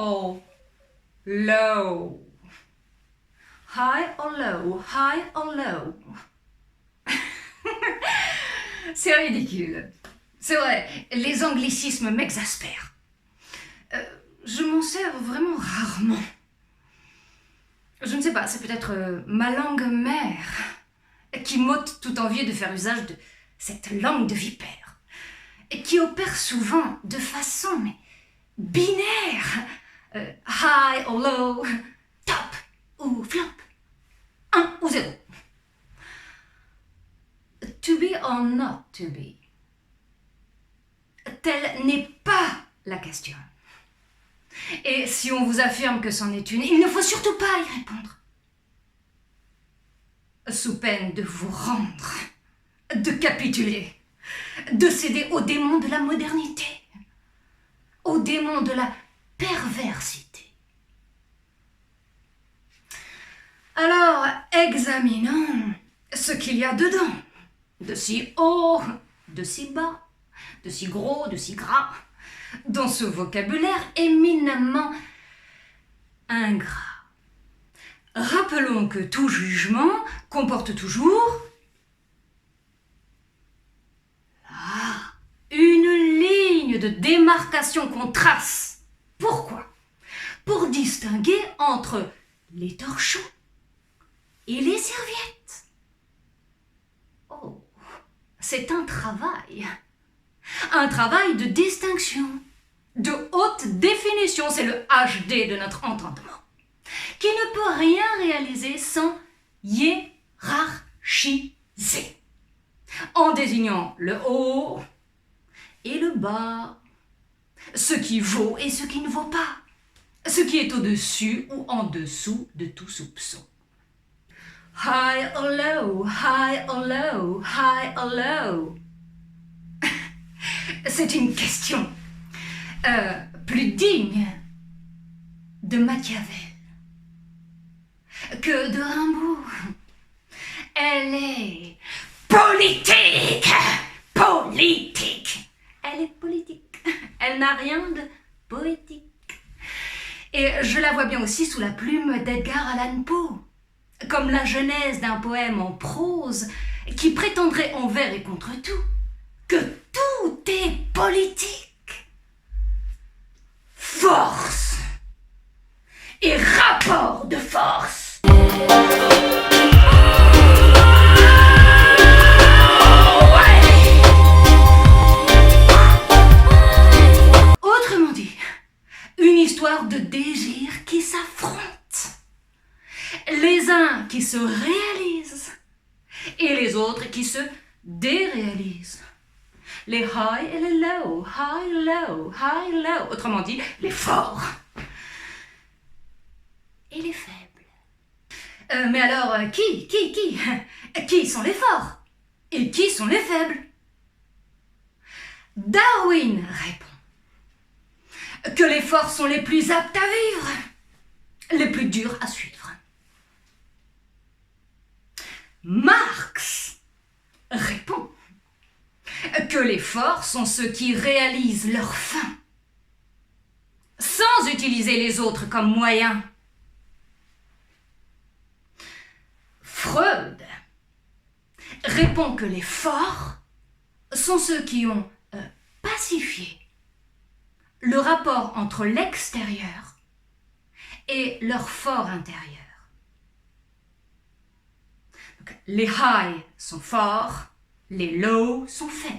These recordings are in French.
or low. High or low, high or low. C'est ridicule. C'est vrai, les anglicismes m'exaspèrent. Je m'en sers vraiment rarement. Je ne sais pas, c'est peut-être ma langue mère qui m'ôte toute envie de faire usage de cette langue de vipère et qui opère souvent de façon binaire. High or low, top ou flop, 1 ou 0. To be or not to be. Telle n'est pas la question. Et si on vous affirme que c'en est une, il ne faut surtout pas y répondre. Sous peine de vous rendre, de capituler, de céder aux démons de la modernité, aux démons de la perversité. Alors, examinons ce qu'il y a dedans, de si haut, de si bas, de si gros, de si gras, dans ce vocabulaire éminemment ingrat. Rappelons que tout jugement comporte toujours là une ligne de démarcation qu'on trace. Pourquoi ? Pour distinguer entre les torchons et les serviettes. Oh, c'est un travail de distinction, de haute définition, c'est le HD de notre entendement, qui ne peut rien réaliser sans hiérarchiser, en désignant le haut et le bas, ce qui vaut et ce qui ne vaut pas, ce qui est au-dessus ou en dessous de tout soupçon. High or low, high or low, high or low. C'est une question plus digne de Machiavel que de Rimbaud. Elle est politique, politique. Elle est politique. Elle n'a rien de poétique. Et je la vois bien aussi sous la plume d'Edgar Allan Poe, comme la genèse d'un poème en prose qui prétendrait envers et contre tout que tout est politique. Force et rapport de force. Autrement dit, une histoire de désirs qui s'affrontent. Les uns qui se réalisent et les autres qui se déréalisent. Les high et les low, high, low, high, low. Autrement dit, les forts et les faibles. Mais alors, qui sont les forts et qui sont les faibles? Darwin répond que les forts sont les plus aptes à vivre, les plus durs à suivre. Marx répond que les forts sont ceux qui réalisent leur fin, sans utiliser les autres comme moyen. Freud répond que les forts sont ceux qui ont pacifié le rapport entre l'extérieur et leur fort intérieur. Donc, les high sont forts, les low sont faibles.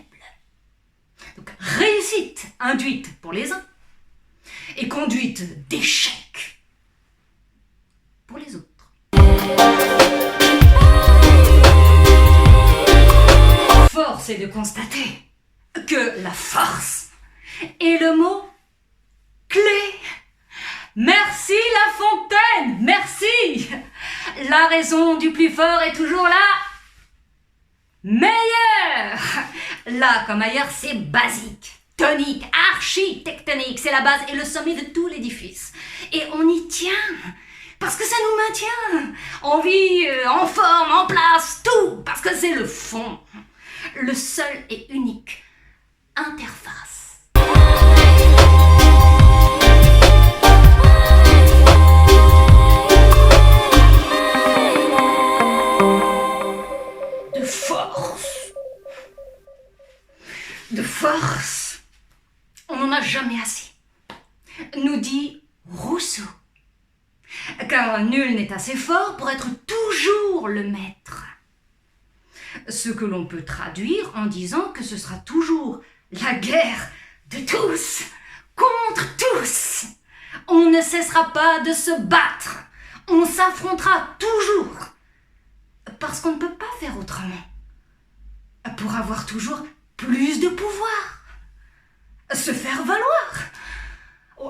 Donc, réussite induite pour les uns et conduite d'échec pour les autres. Force est de constater que la force est le mot clé. Merci La Fontaine, merci. La raison du plus fort est toujours là. Meilleur. Là comme ailleurs, c'est basique, tonique, architectonique. C'est la base et le sommet de tout l'édifice. Et on y tient, parce que ça nous maintient en vie, en forme, en place, tout. Parce que c'est le fond, le seul et unique interface. jamais assez, nous dit Rousseau. Car nul n'est assez fort pour être toujours le maître. Ce que l'on peut traduire en disant que ce sera toujours la guerre de tous, contre tous. On ne cessera pas de se battre, on s'affrontera toujours, parce qu'on ne peut pas faire autrement, pour avoir toujours plus de pouvoir, se faire valoir,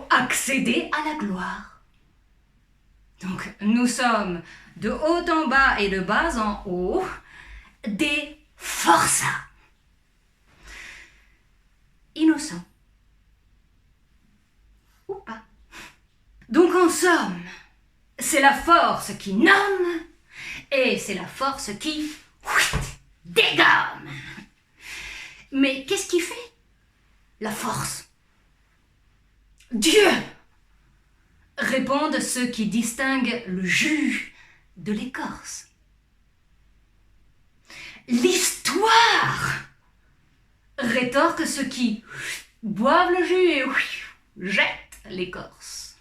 accéder à la gloire. Donc nous sommes de haut en bas et de bas en haut des forçats, innocents ou pas. Donc en somme, c'est la force qui nomme et c'est la force qui dégomme. Mais qu'est-ce qui fait la force? Dieu, répondent ceux qui distinguent le jus de l'écorce. L'histoire, rétorquent ceux qui boivent le jus et jettent l'écorce.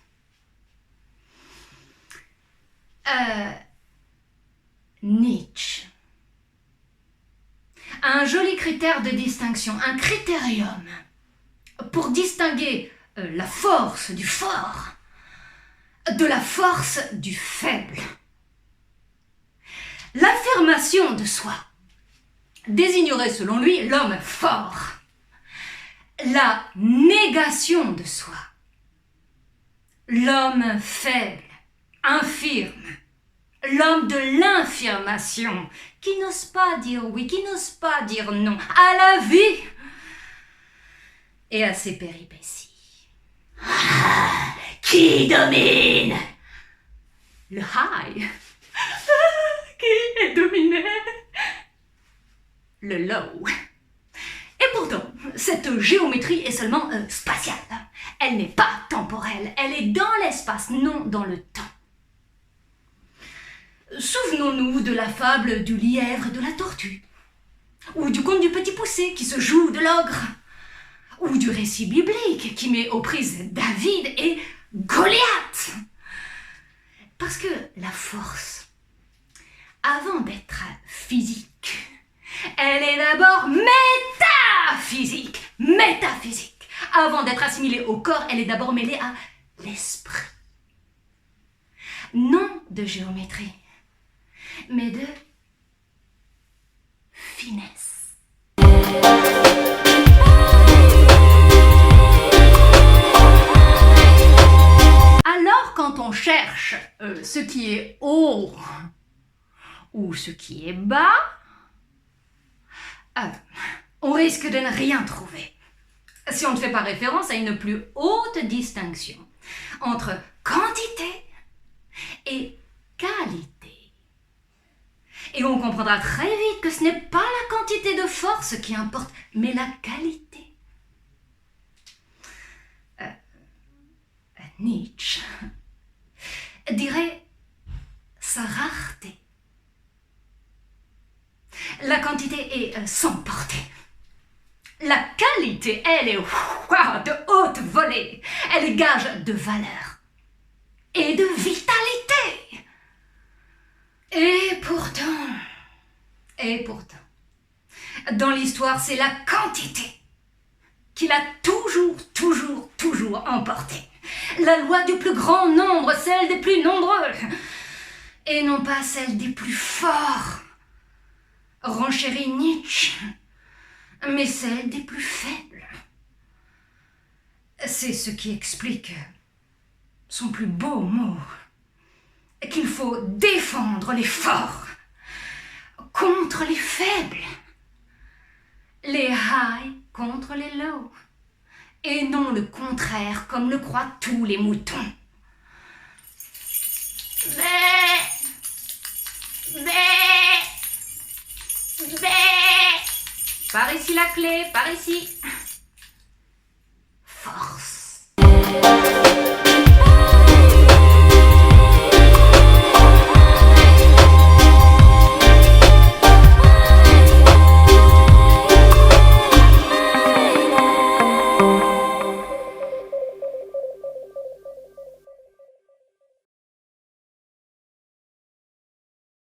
Nietzsche. Un joli critère de distinction, un critérium pour distinguer la force du fort de la force du faible. L'affirmation de soi désignerait selon lui l'homme fort. La négation de soi, l'homme faible, infirme, l'homme de l'infirmation, qui n'ose pas dire oui, qui n'ose pas dire non à la vie et à ses péripéties. Qui domine? Le high. Qui est dominé? Le low. Et pourtant, cette géométrie est seulement spatiale. Elle n'est pas temporelle, elle est dans l'espace, non dans le temps. Souvenons-nous de la fable du lièvre et de la tortue, ou du conte du petit poucet qui se joue de l'ogre, ou du récit biblique qui met aux prises David et Goliath. Parce que la force, avant d'être physique, elle est d'abord métaphysique. Métaphysique. Avant d'être assimilée au corps, elle est d'abord mêlée à l'esprit. Non de géométrie, mais de finesse. Alors, quand on cherche ce qui est haut ou ce qui est bas, on risque de ne rien trouver. Si on ne fait pas référence à une plus haute distinction entre quantité et qualité. Et on comprendra très vite que ce n'est pas la quantité de force qui importe, mais la qualité. Nietzsche dirait sa rareté. La quantité est sans portée. La qualité, elle est de haute volée. Elle est gage de valeur et de vitalité. Et pourtant, dans l'histoire, c'est la quantité qui l'a toujours emporté. La loi du plus grand nombre, celle des plus nombreux, et non pas celle des plus forts, renchérit Nietzsche, mais celle des plus faibles. C'est ce qui explique son plus beau mot, qu'il faut défendre les forts contre les faibles, les high contre les low, et non le contraire comme le croient tous les moutons. Par ici la clé, par ici.